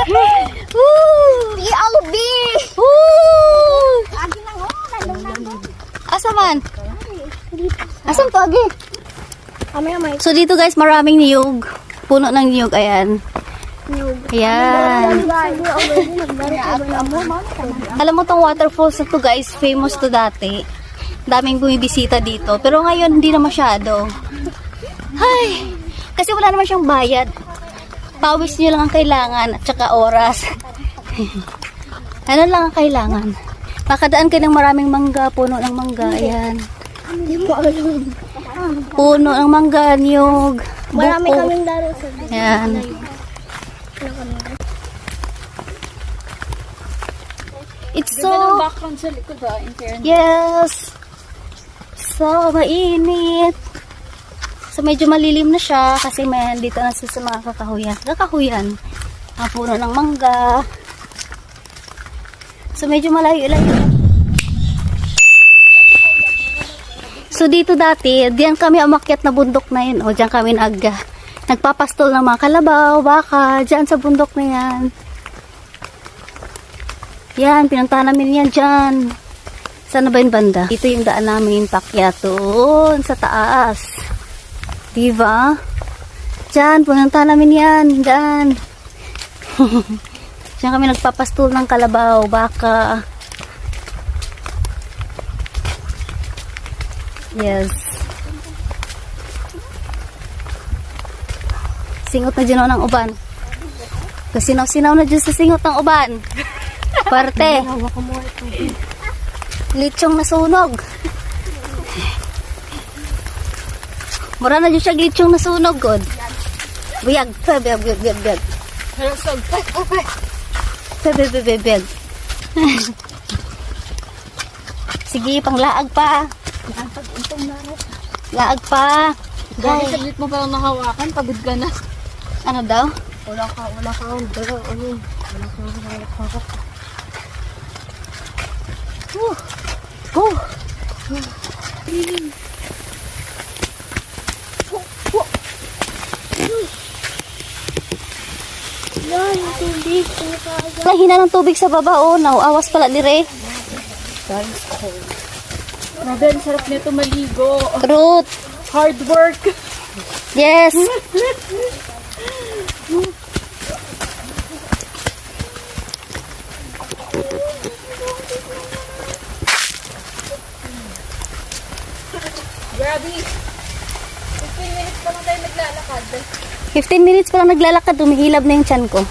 Di Albi! Asa man? Asan to, Agi? So dito guys, maraming niyog. Puno ng niyog, ayan. Ayan. Alam mo tong waterfalls na to guys, famous to dati. Daming bumibisita dito. Pero ngayon, hindi na masyado. Ay, kasi wala naman siyang bayad. Pawis nyo lang ang kailangan at saka oras. Ano lang ang kailangan? Makadaan kayo ng maraming mangga, puno ng mangga. Ayan. Puno ng mangga, niyog, Marami buko. kaming laro sa Ayan. It's so... background sa likod in fairness. Yes! So, mainit. So, medyo malilim na siya kasi may dito na siya sa mga kakahuyan. Kakahuyan. Ang puno ng mangga. So, medyo malayo-layo. So, dito dati, diyan kami umakyat na bundok na yun. O, diyan kami nagpapastol ng mga kalabaw, baka, diyan sa bundok na yan. Yan, pinuntahan namin yan dyan. Saan na ba yung banda? Ito yung daan namin, paakyat doon sa taas. Diba? Diyan, pinuntahan namin yan. Diyan. Diyan kami nagpapastol ng kalabaw, baka. Yes. Singot na dyan ng uban. Kasinaw-sinaw na dyan sa singot ng uban. Parte. Litsong nasunog. Mura na dyan siya litsong nasunog, God. Buyag. Buyag. Buyag. Sige, panglaag pa. Laag pa. Dahil saglit mo palang nakawakan, pagod ka na. Ano daw? Wala ka. Wala ka. Yan, tubig. Lahina ng tubig sa baba, oh. Nauawas pala dire. Grabe, ang sarap nito maligo. Truth. Hard work. Yes. Grabe. 15 minutes pa lang tayo naglalakad. 15 minutes pa lang naglalakad, humihilab na yung tiyan ko.